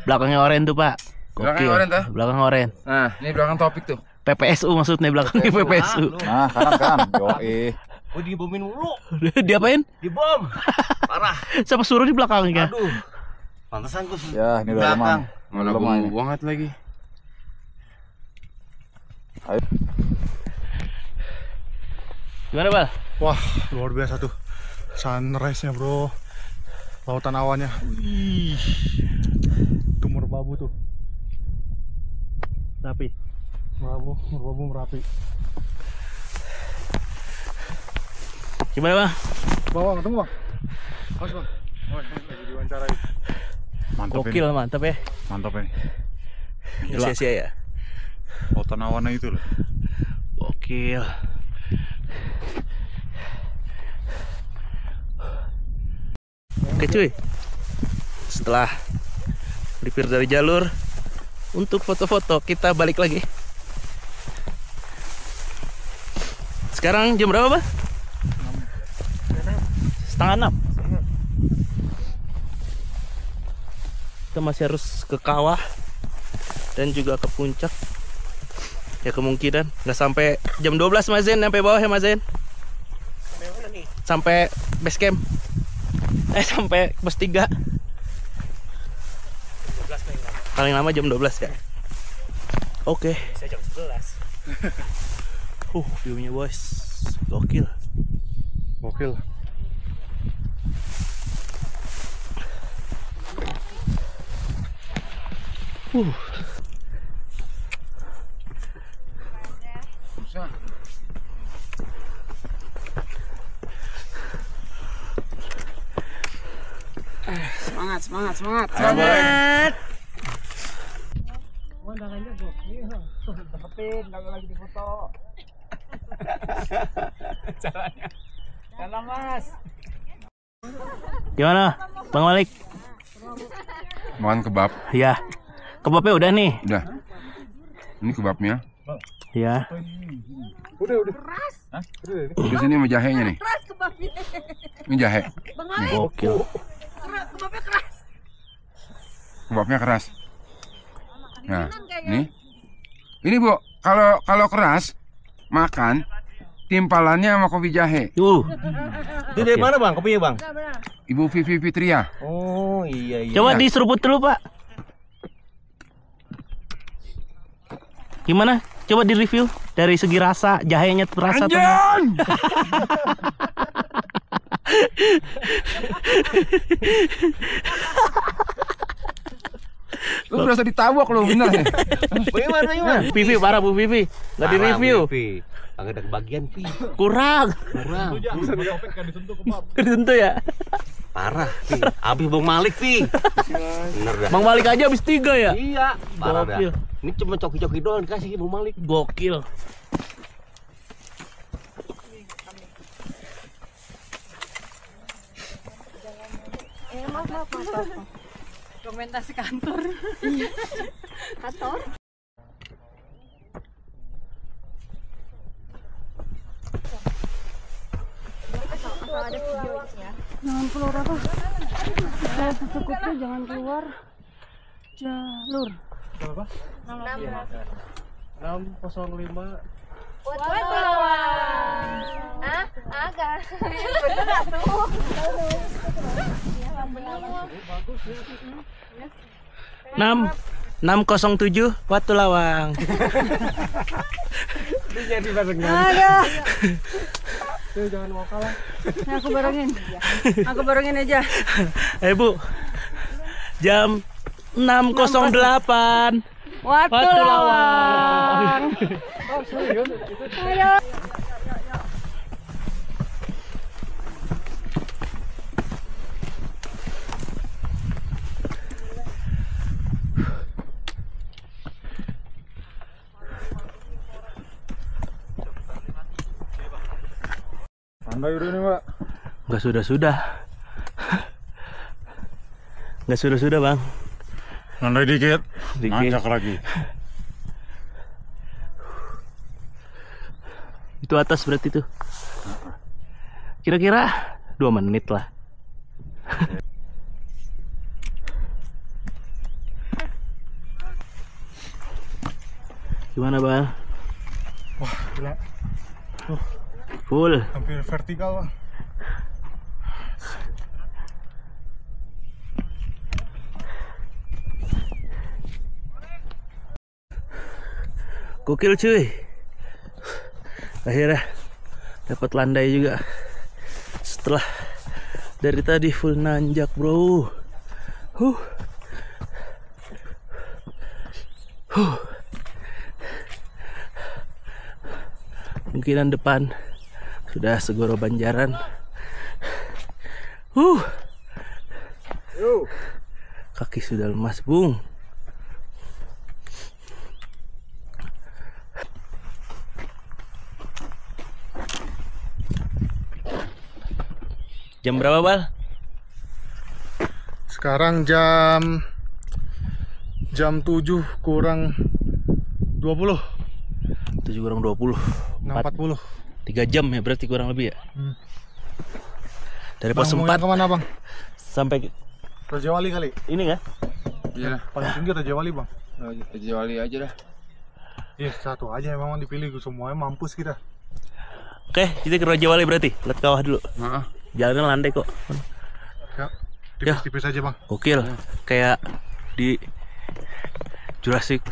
Belakangnya oren tuh, Pak. Belakang oren tuh? Belakang oren. Nah, ini belakang topik tuh. PPSU maksudnya, belakangnya PPSU. Nah, kanan. Yoi. Oh, dibomin mulu. Diapain? Dibom. Parah. Siapa suruh di belakangnya? Aduh. Pantesan gue Ya, ini udah lemah. Malah bumbu banget lagi. Ayo. Gimana, Bal? Wah, luar biasa tuh. Sunrise-nya, bro. Lautan awannya. Wih. Itu merbabu merbabu tuh. Rapi. Merbabu merapi. Gimana bang? Bang, ketemu bang. Mas bang. Oh, lagi diwawancarai. Mantap. Gokil, ini. mantap ya. Mantap ini. Sia-sia ya. Foto nawana itu loh. Gokil. Oke cuy, setelah melipir dari jalur untuk foto-foto, kita balik lagi. Sekarang jam berapa bang? 5:30. Kita masih harus ke kawah dan juga ke puncak. Ya kemungkinan nggak sampai jam 12 Mas Zen, sampai bawah ya Mas Zen. Sampai base camp. Sampai pos 3. Paling lama jam 12 ya. Oke. Bisa jam 11. View-nya bos. Gokil. Gokil. Bisa. Semangat. Semangat. Pemandangannya gokil. Tepetin, lagi di foto. Jalannya. Jalan mas. Gimana Bang Malik? Makan kebab. Ya. Kebabnya udah nih. Udah. Ini kebabnya. Ya. Udah. Hah? Di sini sama jahenya nih. Keras kebabnya. Ini jahe. Bang Nih. Ali. Gokil. Kebabnya keras. Kebabnya keras. Nah, ini Bu, kalau keras makan timpalannya sama kopi jahe. Itu dari mana bang kopinya bang? Ibu Vivi Fitria. Oh iya. Coba diseruput dulu Pak. Gimana? Coba di review dari segi rasa, jahenya terasa tuh. Lu berasa ditabok lu bener ya. Bagaimana? Vivi parah Bu Vivi. Nggak di review. Agak ada kebagian Vi. Kurang. Disentuh ya. Parah Vi. Abis Bang Malik Vi. Bener dah. Bang Malik aja habis 3 ya? Iya. Parah dah. Gokil. Ini cuma coki-coki doang dikasih Bang Malik. Gokil. Maaf. Dokumentasi kantor. Kantor. Ada videonya. Jangan keluar apa? Saya secukupnya jangan keluar jalur. Berapa? 605. Ah, agak. 607 Watu Lawang. Jadi barengan. Ada. Jangan mau kalah. Nah, aku barengin aja. Bu. Jam 6.08. Watu Lawang. Oh, serius? Ayo. Santai udah nih, Mbak. Nggak sudah. Nggak sudah Bang. Santai dikit. Nanjak lagi. Itu atas berarti tuh. Kira-kira 2 menit lah. Gimana Bang? Wah, gila. Full. Hampir vertikal, Bang. Gokil cuy. Akhirnya dapat landai juga. Setelah dari tadi full nanjak, bro. Kemungkinan depan sudah Segoro Banjaran. Kaki sudah lemas, Bung. Jam berapa, Bal? Sekarang jam 7 kurang 20. 7 kurang 20. 6.40. 3 jam ya berarti kurang lebih ya. Dari pos 4 kemana, Bang? Sampai Raja Wali kali. Ini kan? Iya. Paling tinggi Raja Wali, Bang. Raja Wali aja dah. Iya, satu aja memang dipilih, semuanya mampus kita. Oke, kita ke Raja Wali berarti. Lihat kawah dulu. Jalannya landai kok. Ya, tipis-tipis aja, Bang. Gokil. Kayak di Jurassic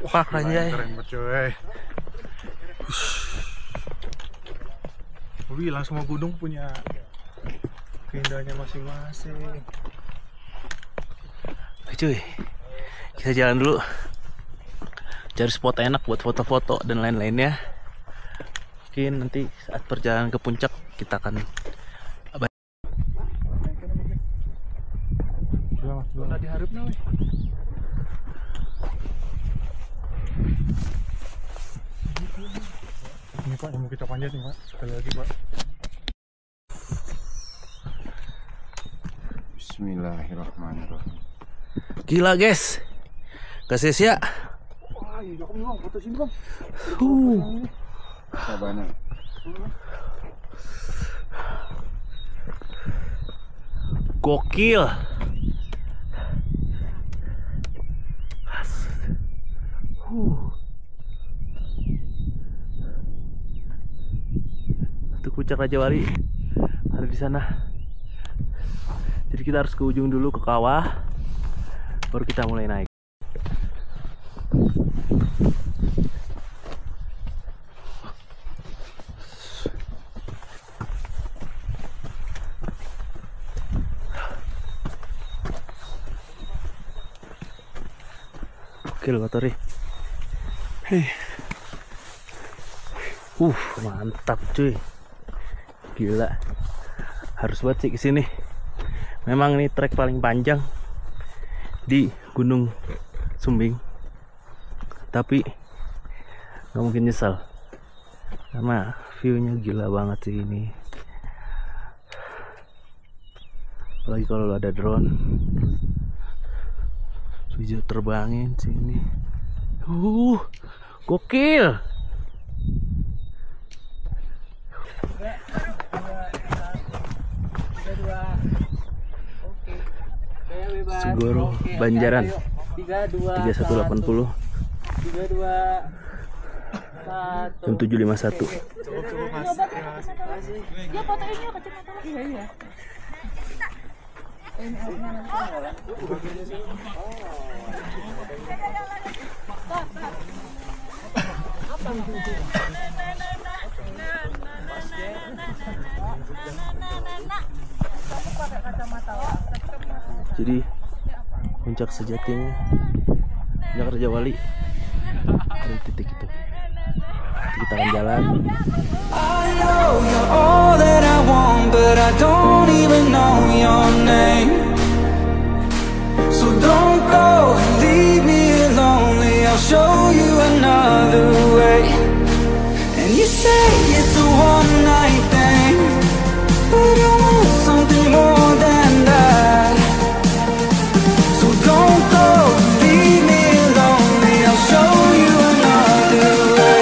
Park aja. Keren banget, coy. Gue bilang semua gunung punya keindahannya masing-masing. Oke cuy, kita jalan dulu. Cari spot enak buat foto-foto dan lain-lainnya. Mungkin nanti saat perjalanan ke puncak kita akan Udah diharap nih. Ini Pak, yang mau kita panjat nih Pak. Sekali lagi Pak. Bismillahirrahmanirrahim. Gila guys, gak sia-sia. Wah, iya kamu Bang, foto sini Bang. Sabana. Gokil. Untuk puncak Raja Wali ada di sana. Jadi kita harus ke ujung dulu ke kawah, baru kita mulai naik. Gokil Batori. Mantap cuy. Gila. Harus buat sih kesini. Memang ini trek paling panjang di Gunung Sumbing. Tapi nggak mungkin nyesal. Karena view-nya gila banget sih ini. Apalagi kalau ada drone. Video terbangin sini. Gokil. Segoro Banjaran 3180 jam 7.51. Ya foto ini kacamata. Iya. Jadi puncak sejatinya puncak Raja Wali dari titik itu. Kita akan jalan. I know you're all that I want, but I don't even know your name. So don't go and leave me lonely. I'll show you another way. And you say it's a one night thing, but I want something more than that. So don't go and leave me lonely. I'll show you another way.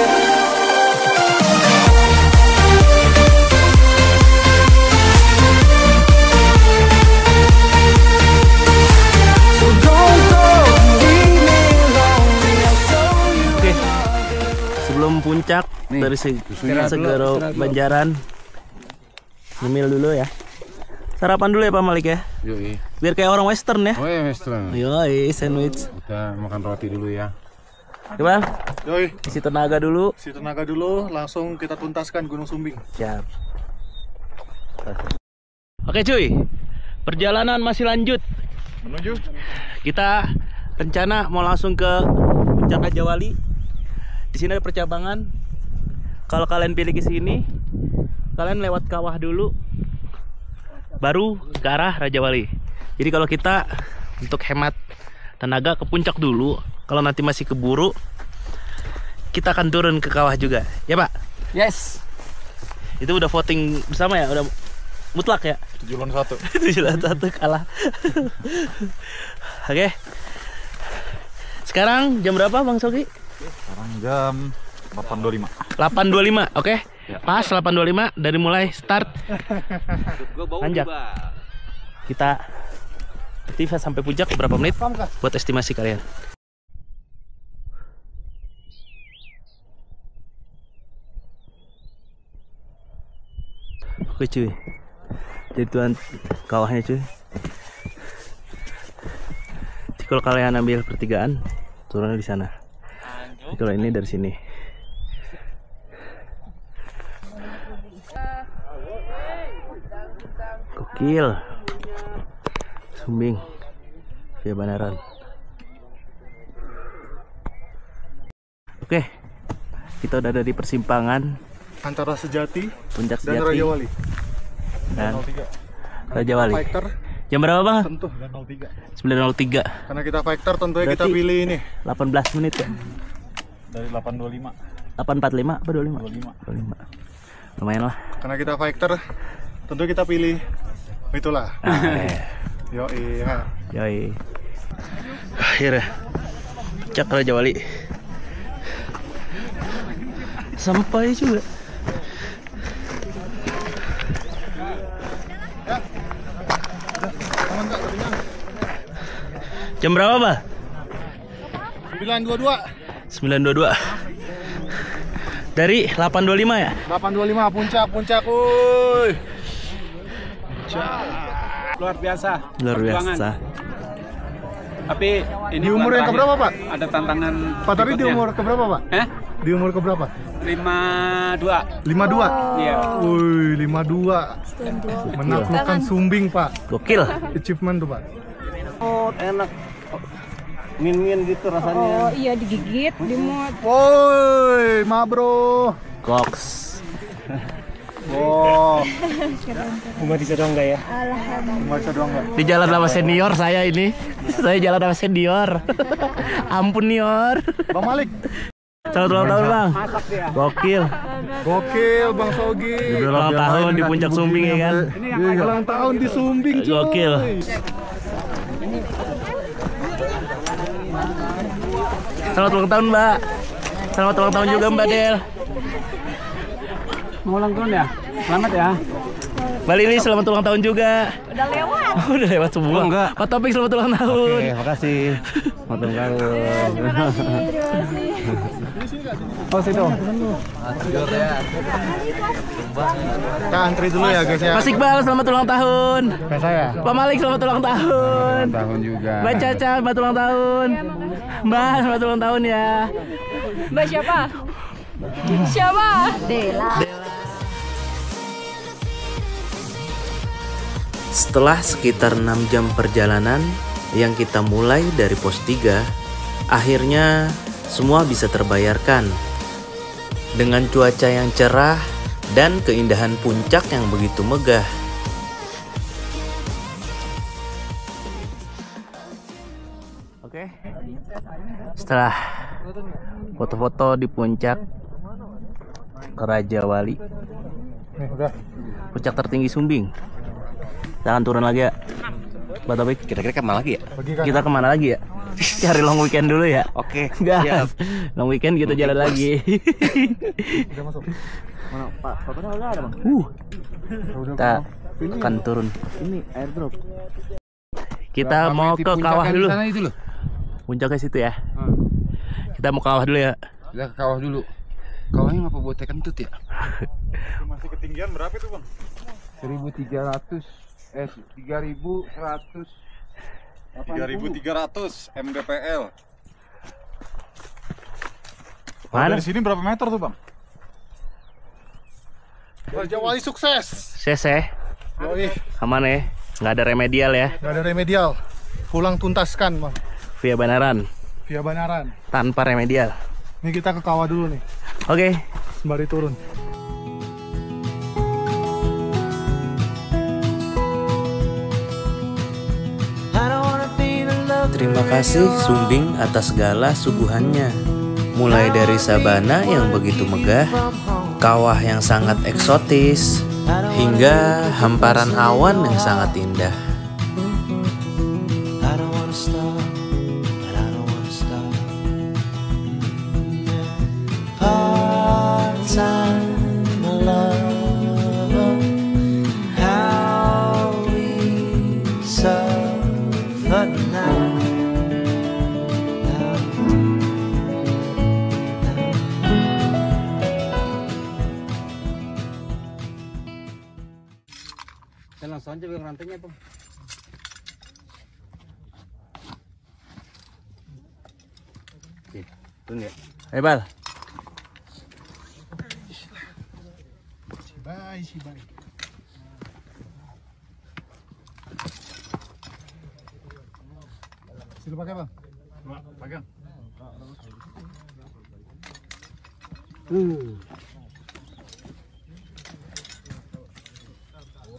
Puncak nih, dari Segoro Banjaran. Nyemil dulu ya. Sarapan dulu ya Pak Malik ya. Yoi. Biar kayak orang western ya. Oh ya western. Yoi, sandwich. Kita makan roti dulu ya. Gimana? Yoi. Isi tenaga dulu. Isi tenaga dulu, langsung kita tuntaskan Gunung Sumbing. Siap. Oke cuy, perjalanan masih lanjut. Menuju. Kita rencana mau langsung ke Puncak Raja Wali. Di sini ada percabangan. Kalau kalian pilih ke sini, kalian lewat kawah dulu, baru ke arah Raja Wali. Jadi kalau kita untuk hemat tenaga ke puncak dulu, kalau nanti masih keburu, kita akan turun ke kawah juga, ya Pak? Yes. Itu udah voting bersama ya, udah mutlak ya? 7 lawan 1. 7 lawan 1 kalah. Oke. Sekarang jam berapa Bang Sogi? Sekarang jam 8.25. 8.25, oke? Ya. Pas 8.25 dari mulai start. Lanjut. Kita aktif sampai puncak berapa menit? Buat estimasi kalian. Oke cuy. Jadi tuan kawahnya cuy. Jadi kalau kalian ambil pertigaan, turunnya di sana. Kalau ini dari sini. Gokil. Sumbing. Via Banaran. Oke. Kita udah ada di persimpangan antara Sejati, Puncak dan Sejati Raja Wali. Dan Raja Wali. Factor jam berapa Bang? tentu 9.03. Karena kita factor tentunya kita Berarti pilih ini 18 menit ya. Dari 8.25. 8.45 apa 25? 25. Lumayan lah. karena kita factor tentu kita pilih itulah. Yoi ya. Yoi. Akhirnya Puncak Raja Wali sampai juga. Jam berapa, Bah? 9.22. 9.22. Dari 8.25 ya? 8.25 puncak, wuih. Luar biasa. Luar perjuangan. biasa. Tapi ini Di umur yang keberapa, Pak? Ada tantangan. Pak tadi di berikutnya. umur keberapa, Pak? Di umur keberapa? 52. 52. Iya. Wih, 52. Menaklukkan Sumbing, Pak. Gokil. Achievement tuh, Pak. Oh, enak. Min-min gitu rasanya. Oh iya, digigit, dimut. Woi, ma bro. Goks. Oh. Cuma bisa doang enggak ya? Cuma bisa doang enggak? Di jalan sama senior saya ini. Saya jalan sama senior. Ampun nior. Bang Malik. Selamat ulang tahun, Bang. Gokil. Gokil, Bang Sogi. Ulang tahun di Puncak Sumbing ya kan? Ulang tahun di Sumbing, cuy. Gokil. Selamat ulang tahun, Mbak. Selamat ulang tahun juga, Mbak Del. Mau ulang tahun ya? Selamat ya. Mbak Lili, selamat ulang tahun juga. Udah lewat. Oh, udah lewat semua. Oh, enggak. Pak Topik, selamat ulang tahun. Oke, makasih. Selamat ulang tahun. Terima kasih. Oh, situ. Kita antri dulu ya, guys ya. Mas Iqbal, selamat ulang tahun. Kayak saya. Pak Malik, selamat ulang tahun. Tahun juga. Mbak Caca, selamat ulang tahun. Mbak, selamat ulang tahun ya. Mbak siapa? Siapa? Dela. Setelah sekitar 6 jam perjalanan yang kita mulai dari pos 3, akhirnya semua bisa terbayarkan. Dengan cuaca yang cerah dan keindahan puncak yang begitu megah. Oke. Setelah foto-foto di puncak Raja Wali, puncak tertinggi Sumbing, kita akan turun lagi ya. Mbak Topik, Kira-kira kemana lagi ya? kita kemana lagi ya? Cari long weekend dulu ya. Oke. Gas. Long weekend kita jalan lagi. Udah masuk. Mana, Pak? Fotonya udah ada, Bang. Kita akan turun. Ini airdrop. Kita mau ke kawah dulu. Sana itu loh. Puncaknya situ ya. Kita mau kawah dulu ya. Kita ke kawah dulu. Kawahnya ngapa buat kentut ya? Masih ketinggian berapa itu, Bang? 3.100 mdpl. Mana? Dari sini berapa meter tuh, Bang? Raja Wali sukses. CC. Yoi. Aman ya. Nggak ada remedial ya. Nggak ada remedial. Pulang tuntaskan, Bang. Via Banaran. Via Banaran. Tanpa remedial. Ini kita ke kawah dulu nih. Oke. Sembari turun. Terima kasih Sumbing atas segala suguhannya. Mulai dari sabana yang begitu megah, kawah yang sangat eksotis, hingga hamparan awan yang sangat indah. Langsung aja pegang rantainya, Bang. Oke, turun ya. Ayo, Bal. Si bye. Sini pakai, Bang. Pegang.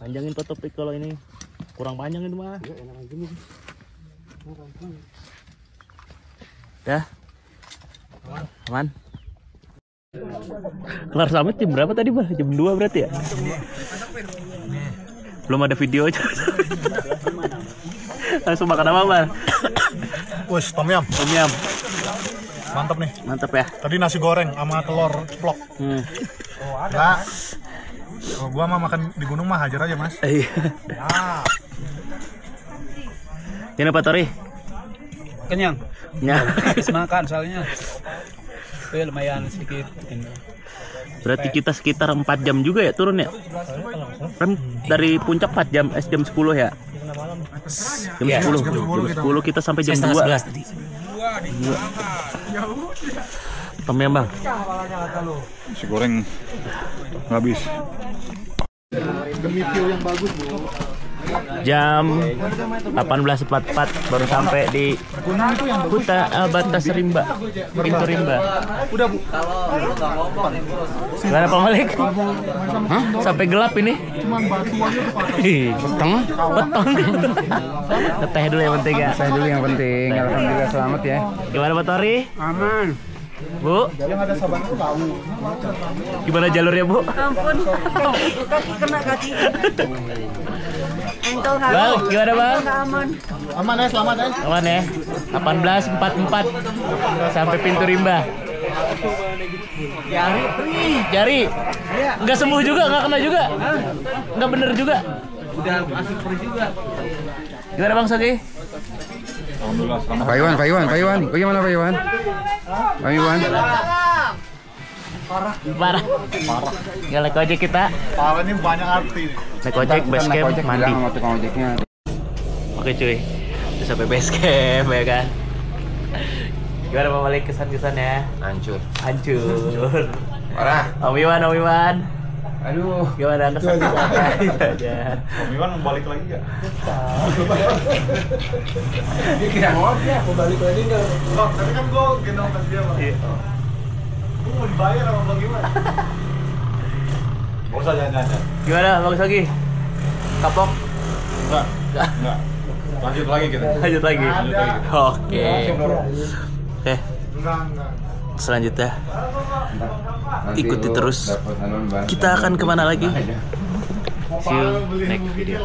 Panjangin topik kalau ini kurang panjang itu mah. Ya. Aman. Kelar summit jam berapa tadi, Bang? Jam 2 berarti ya? Belum ada video aja. Langsung makan apa, Bang? Wes, tom yum. Tom yum. Mantap nih. Mantap ya. Tadi nasi goreng sama telur vlog. Nah, kalau gua mah makan di gunung mah hajar aja, Mas. Iya. Ini apa, Tori? Kenyang. Kenyang. Habis makan soalnya. Itu lumayan sedikit. Berarti kita sekitar 4 jam juga ya turun ya? Kan dari puncak 4 jam, jam 10 ya? Jam 10 kita sampai jam 2. Tom yum, Bang. Nasi goreng habis. Demi view yang bagus, Bu. Jam 18.44 baru sampai di batas Rimba, pintu Rimba. Udah, Bu. Gimana Pak Malik? Hah? Sampai gelap ini. Cuman batu aja tuh Pak. Beton. Teh dulu yang penting ya. Teh dulu yang penting. Alhamdulillah selamat ya. Gimana Pak Tori? Aman. Bu, yang ada sabana tuh tahu. Gimana jalurnya, Bu? Ampun, kaki kena kaki. Entol harus. Bang, gimana Bang? Aman. Aman ya, selamat ya. Aman ya. 18.44 sampai pintu Rimba. Jari. Nggak sembuh juga, nggak kena juga. Nggak bener juga. Udah masuk perut juga. Gimana Bang Sogi? Alhamdulillah selamat. Pak Iwan. Bagaimana Pak Iwan? Pak Iwan. Parah. Nggak naik ojek kita. Parah ini banyak arti nih. Naik ojek, base camp, mandi. Oke cuy, udah sampai base camp ya kan. Gimana Pak Malik kesan-kesannya? Hancur. Parah. Om Iwan. Aduh, gimana kesan aja. Om Iwan mau balik lagi nggak? dia kira ngojek, mau balik lagi nggak? Loh, tapi kan gue gendong pas dia, Bang. Gue mau dibayar sama Bang Iwan. Gak usah jangan-jangan. Gimana Bang Sogi? Kapok? Enggak. Lanjut lagi kita. Oke. Enggak. Selanjutnya ikuti terus. Kita akan kemana lagi? See you next video.